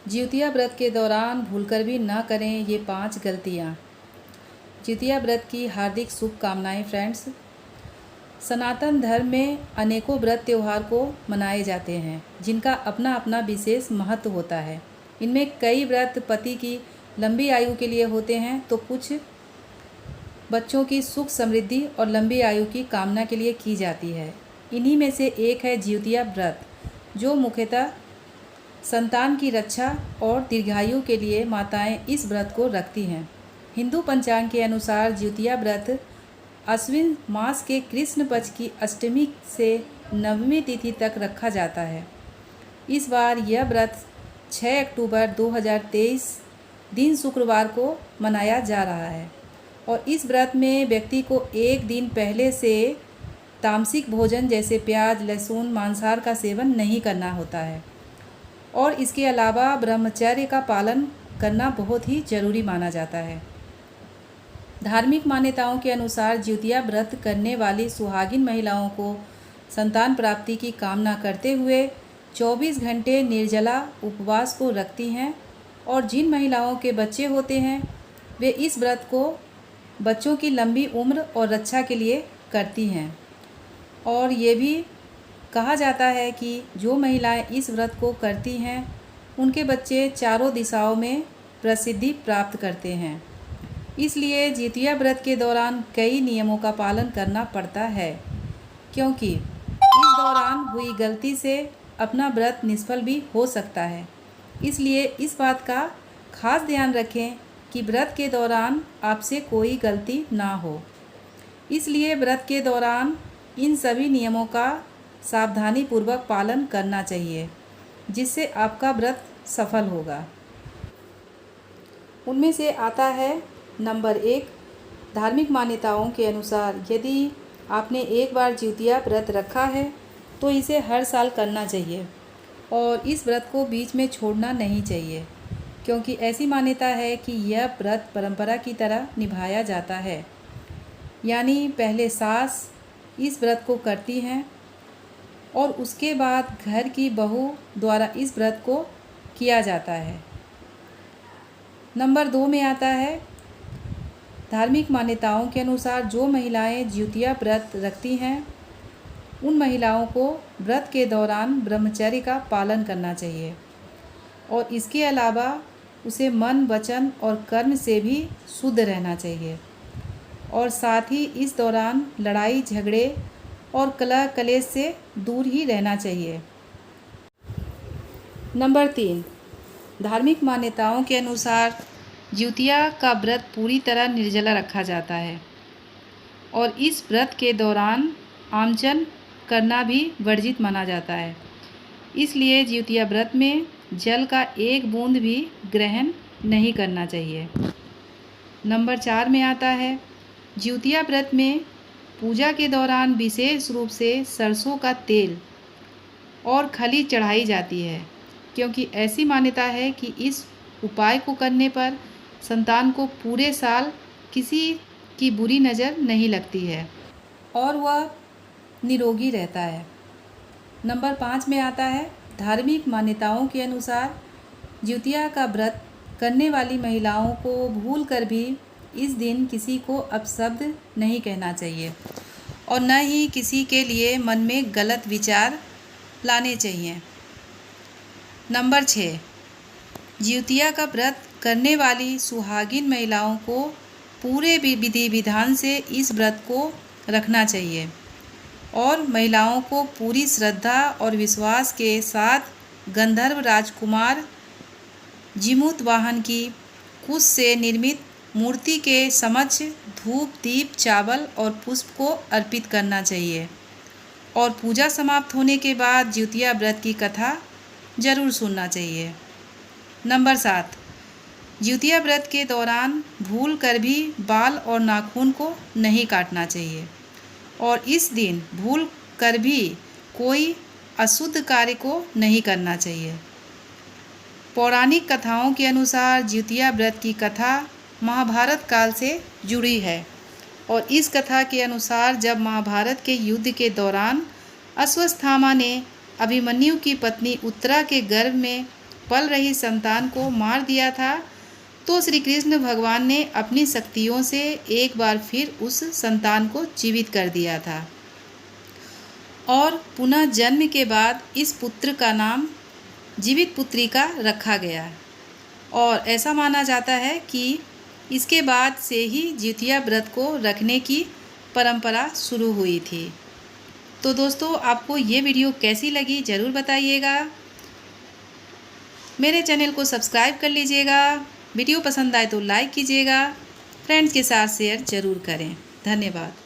जिउतिया व्रत के दौरान भूलकर भी न करें ये 5 गलतियाँ। जिउतिया व्रत की हार्दिक शुभकामनाएं फ्रेंड्स। सनातन धर्म में अनेकों व्रत त्यौहार को मनाए जाते हैं जिनका अपना अपना विशेष महत्व होता है। इनमें कई व्रत पति की लंबी आयु के लिए होते हैं तो कुछ बच्चों की सुख समृद्धि और लंबी आयु की कामना के लिए की जाती है। इन्हीं में से एक है जिउतिया व्रत, जो मुख्यतः संतान की रक्षा और दीर्घायु के लिए माताएं इस व्रत को रखती हैं। हिंदू पंचांग के अनुसार जिउतिया व्रत अश्विन मास के कृष्ण पक्ष की अष्टमी से नवमी तिथि तक रखा जाता है। इस बार यह व्रत 6 अक्टूबर 2023 दिन शुक्रवार को मनाया जा रहा है और इस व्रत में व्यक्ति को एक दिन पहले से तामसिक भोजन जैसे प्याज, लहसुन, मांसाहार का सेवन नहीं करना होता है और इसके अलावा ब्रह्मचर्य का पालन करना बहुत ही जरूरी माना जाता है। धार्मिक मान्यताओं के अनुसार जिउतिया व्रत करने वाली सुहागिन महिलाओं को संतान प्राप्ति की कामना करते हुए 24 घंटे निर्जला उपवास को रखती हैं और जिन महिलाओं के बच्चे होते हैं वे इस व्रत को बच्चों की लंबी उम्र और रक्षा के लिए करती हैं। और ये भी कहा जाता है कि जो महिलाएं इस व्रत को करती हैं उनके बच्चे चारों दिशाओं में प्रसिद्धि प्राप्त करते हैं। इसलिए जिउतिया व्रत के दौरान कई नियमों का पालन करना पड़ता है, क्योंकि इस दौरान हुई गलती से अपना व्रत निष्फल भी हो सकता है। इसलिए इस बात का खास ध्यान रखें कि व्रत के दौरान आपसे कोई गलती ना हो। इसलिए व्रत के दौरान इन सभी नियमों का सावधानीपूर्वक पालन करना चाहिए, जिससे आपका व्रत सफल होगा। उनमें से आता है नंबर 1, धार्मिक मान्यताओं के अनुसार यदि आपने एक बार जिउतिया व्रत रखा है तो इसे हर साल करना चाहिए और इस व्रत को बीच में छोड़ना नहीं चाहिए, क्योंकि ऐसी मान्यता है कि यह व्रत परंपरा की तरह निभाया जाता है। यानी पहले सास इस व्रत को करती हैं और उसके बाद घर की बहू द्वारा इस व्रत को किया जाता है। नंबर 2 में आता है धार्मिक मान्यताओं के अनुसार जो महिलाएं जिउतिया व्रत रखती हैं उन महिलाओं को व्रत के दौरान ब्रह्मचर्य का पालन करना चाहिए और इसके अलावा उसे मन, वचन और कर्म से भी शुद्ध रहना चाहिए और साथ ही इस दौरान लड़ाई झगड़े और कलह कलेश से दूर ही रहना चाहिए। नंबर 3, धार्मिक मान्यताओं के अनुसार जिउतिया का व्रत पूरी तरह निर्जला रखा जाता है और इस व्रत के दौरान आमजन करना भी वर्जित माना जाता है। इसलिए जिउतिया व्रत में जल का एक बूंद भी ग्रहण नहीं करना चाहिए। नंबर 4 में आता है जिउतिया व्रत में पूजा के दौरान विशेष रूप से सरसों का तेल और खली चढ़ाई जाती है, क्योंकि ऐसी मान्यता है कि इस उपाय को करने पर संतान को पूरे साल किसी की बुरी नज़र नहीं लगती है और वह निरोगी रहता है। नंबर 5 में आता है धार्मिक मान्यताओं के अनुसार जिउतिया का व्रत करने वाली महिलाओं को भूल कर भी इस दिन किसी को अपशब्द नहीं कहना चाहिए और न ही किसी के लिए मन में गलत विचार लाने चाहिए। नंबर 6, जिउतिया का व्रत करने वाली सुहागिन महिलाओं को पूरे विधि विधान से इस व्रत को रखना चाहिए और महिलाओं को पूरी श्रद्धा और विश्वास के साथ गंधर्व राजकुमार जीमूत वाहन की कुश से निर्मित मूर्ति के समक्ष धूप, दीप, चावल और पुष्प को अर्पित करना चाहिए और पूजा समाप्त होने के बाद जिउतिया व्रत की कथा जरूर सुनना चाहिए। नंबर 7, जिउतिया व्रत के दौरान भूल कर भी बाल और नाखून को नहीं काटना चाहिए और इस दिन भूल कर भी कोई अशुद्ध कार्य को नहीं करना चाहिए। पौराणिक कथाओं के अनुसार जिउतिया व्रत की कथा महाभारत काल से जुड़ी है और इस कथा के अनुसार जब महाभारत के युद्ध के दौरान अश्वत्थामा ने अभिमन्यु की पत्नी उत्तरा के गर्भ में पल रही संतान को मार दिया था, तो श्री कृष्ण भगवान ने अपनी शक्तियों से एक बार फिर उस संतान को जीवित कर दिया था और पुनः जन्म के बाद इस पुत्र का नाम जीवित पुत्री का रखा गया और ऐसा माना जाता है कि इसके बाद से ही जितिया व्रत को रखने की परंपरा शुरू हुई थी। तो दोस्तों, आपको ये वीडियो कैसी लगी ज़रूर बताइएगा। मेरे चैनल को सब्सक्राइब कर लीजिएगा। वीडियो पसंद आए तो लाइक कीजिएगा। फ्रेंड्स के साथ शेयर ज़रूर करें। धन्यवाद।